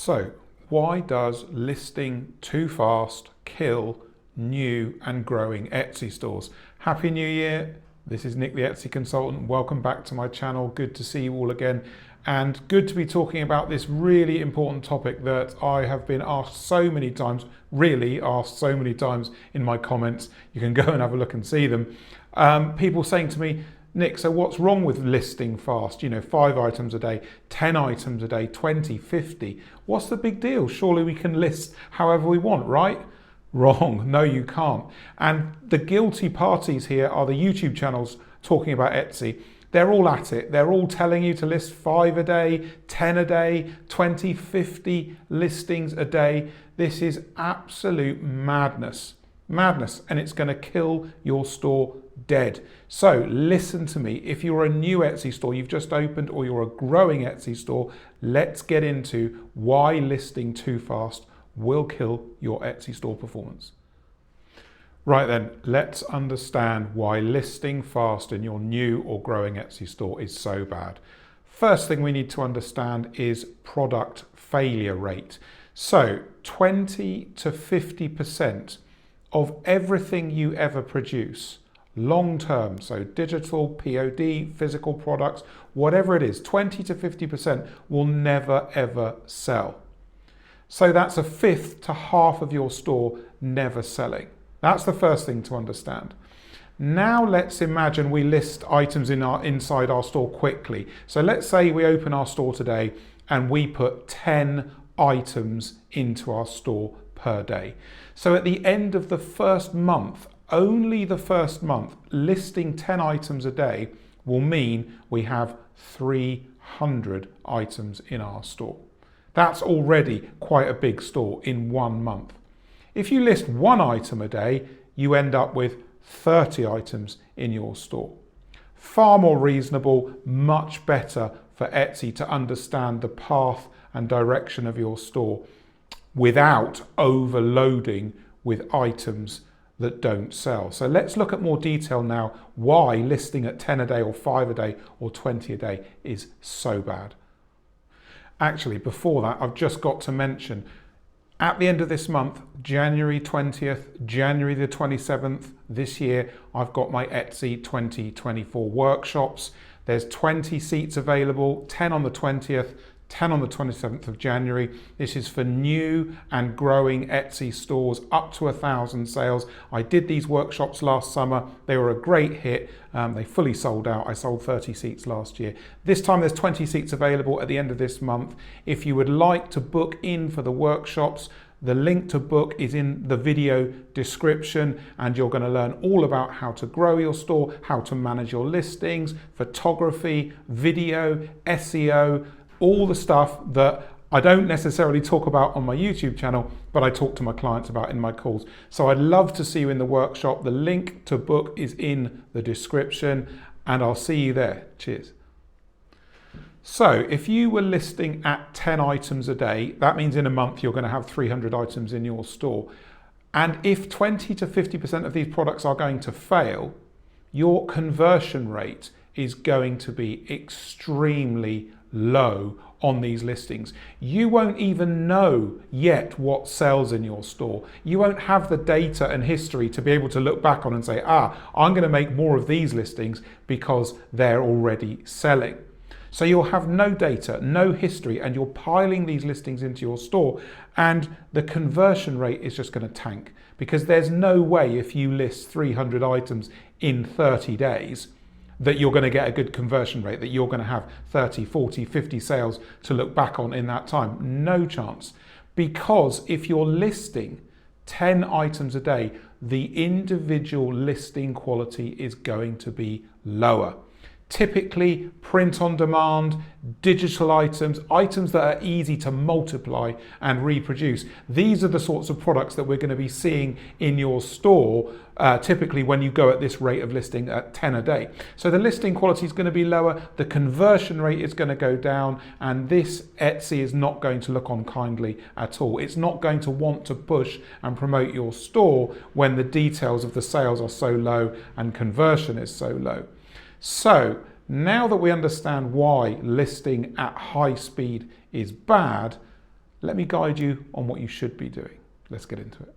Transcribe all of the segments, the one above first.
So, why does listing too fast kill new and growing Etsy stores? Happy New Year. This is Nick, the Etsy consultant. Welcome back to my channel. Good to see you all again. And good to be talking about this really important topic that I have been asked so many times, really asked so many times in my comments. You can go and have a look and see them. People saying to me, Nick, so what's wrong with listing fast? 5 items a day, 10 items a day, 20, 50. What's the big deal? Surely we can list however we want, right? Wrong. No, you can't. And the guilty parties here are the YouTube channels talking about Etsy. They're all at it. They're all telling you to list 5 a day, 10 a day, 20, 50 listings a day. This is absolute madness. Madness, and it's going to kill your store dead. So listen to me. If you're a new Etsy store you've just opened, or you're a growing Etsy store, let's get into why listing too fast will kill your Etsy store performance. Right then, let's understand why listing fast in your new or growing Etsy store is so bad. First thing we need to understand is product failure rate. So 20 to 50% of everything you ever produce, long term, so digital, POD, physical products, whatever it is, 20 to 50% will never ever sell. So that's a fifth to half of your store never selling. That's the first thing to understand. Now let's imagine we list items inside our store quickly. So let's say we open our store today and we put 10 items into our store per day. So at the end of the first month, only the first month, listing 10 items a day will mean we have 300 items in our store. That's already quite a big store in 1 month. If you list 1 item a day, you end up with 30 items in your store. Far more reasonable, much better for Etsy to understand the path and direction of your store without overloading with items that don't sell. So let's look at more detail now why listing at 10 a day or 5 a day or 20 a day is so bad. Actually, before that, I've just got to mention, at the end of this month, January 20th, January the 27th this year, I've got my Etsy 2024 workshops. There's 20 seats available, 10 on the 20th, 10 on the 27th of January. This is for new and growing Etsy stores up to 1,000 sales. I did these workshops last summer. They were a great hit. They fully sold out. I sold 30 seats last year. This time there's 20 seats available at the end of this month. If you would like to book in for the workshops, the link to book is in the video description, and you're going to learn all about how to grow your store, how to manage your listings, photography, video, SEO, all the stuff that I don't necessarily talk about on my YouTube channel, but I talk to my clients about in my calls. So I'd love to see you in the workshop. The link to book is in the description, and I'll see you there. Cheers. So if you were listing at 10 items a day, that means in a month you're going to have 300 items in your store. And if 20 to 50% of these products are going to fail, your conversion rate is going to be extremely low on these listings. You won't even know yet what sells in your store. You won't have the data and history to be able to look back on and say, I'm going to make more of these listings because they're already selling. So you'll have no data, no history, and you're piling these listings into your store, and the conversion rate is just going to tank, because there's no way if you list 300 items in 30 days that you're going to get a good conversion rate, that you're going to have 30, 40, 50 sales to look back on in that time. No chance. Because if you're listing 10 items a day, the individual listing quality is going to be lower. Typically print on demand, digital items, items that are easy to multiply and reproduce. These are the sorts of products that we're going to be seeing in your store typically when you go at this rate of listing at 10 a day. So the listing quality is going to be lower, the conversion rate is going to go down, and this Etsy is not going to look on kindly at all. It's not going to want to push and promote your store when the details of the sales are so low and conversion is so low. So now that we understand why listing at high speed is bad, let me guide you on what you should be doing. Let's get into it.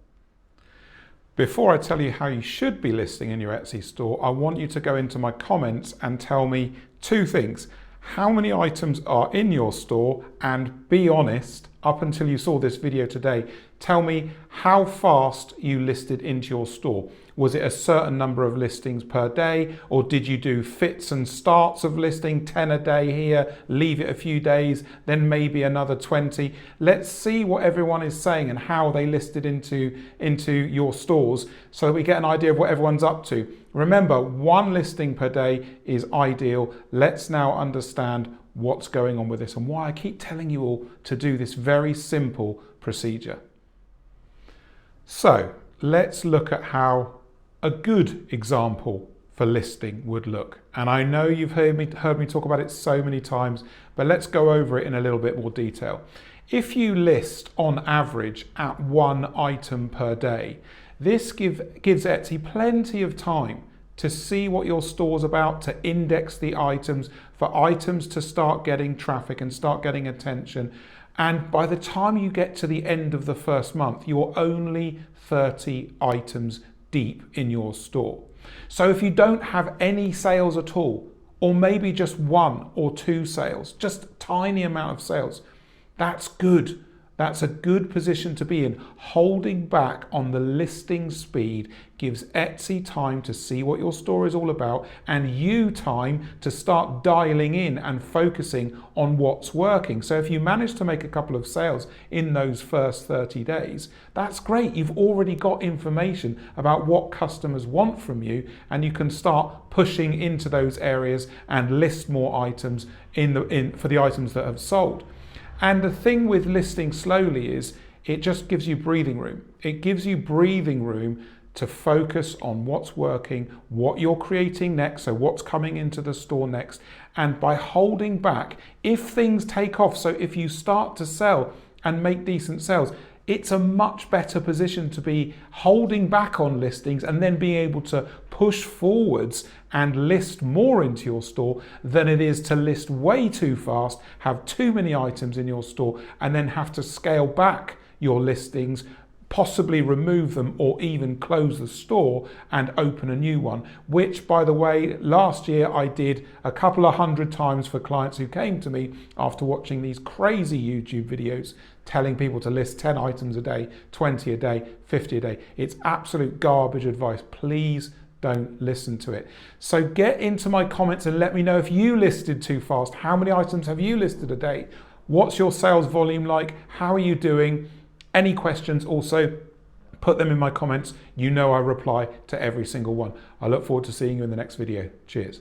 Before I tell you how you should be listing in your Etsy store, I want you to go into my comments and tell me two things. How many items are in your store, and be honest, up until you saw this video today, tell me how fast you listed into your store. Was it a certain number of listings per day, or did you do fits and starts of listing, 10 a day here, leave it a few days, then maybe another 20? Let's see what everyone is saying and how they listed into your stores so that we get an idea of what everyone's up to. Remember, one listing per day is ideal. Let's now understand what's going on with this and why I keep telling you all to do this very simple procedure. So let's look at how a good example for listing would look. And I know you've heard me talk about it so many times, but let's go over it in a little bit more detail. If you list on average at one item per day, this gives Etsy plenty of time to see what your store's about, to index the items, for items to start getting traffic and start getting attention. And by the time you get to the end of the first month, you're only 30 items deep in your store. So if you don't have any sales at all, or maybe just 1 or 2 sales, just a tiny amount of sales, that's good. That's a good position to be in. Holding back on the listing speed gives Etsy time to see what your store is all about, and you time to start dialing in and focusing on what's working. So if you manage to make a couple of sales in those first 30 days, that's great. You've already got information about what customers want from you, and you can start pushing into those areas and list more items for the items that have sold. And the thing with listing slowly is it just gives you breathing room. It gives you breathing room to focus on what's working, what you're creating next, so what's coming into the store next. And by holding back, if things take off, so if you start to sell and make decent sales, it's a much better position to be holding back on listings and then being able to push forwards and list more into your store than it is to list way too fast, have too many items in your store, and then have to scale back your listings, possibly remove them, or even close the store and open a new one, which, by the way, last year I did a couple of 100 times for clients who came to me after watching these crazy YouTube videos telling people to list 10 items a day, 20 a day, 50 a day. It's absolute garbage advice. Please don't listen to it. So get into my comments and let me know if you listed too fast. How many items have you listed a day? What's your sales volume like? How are you doing? Any questions, also put them in my comments. You know I reply to every single one. I look forward to seeing you in the next video. Cheers.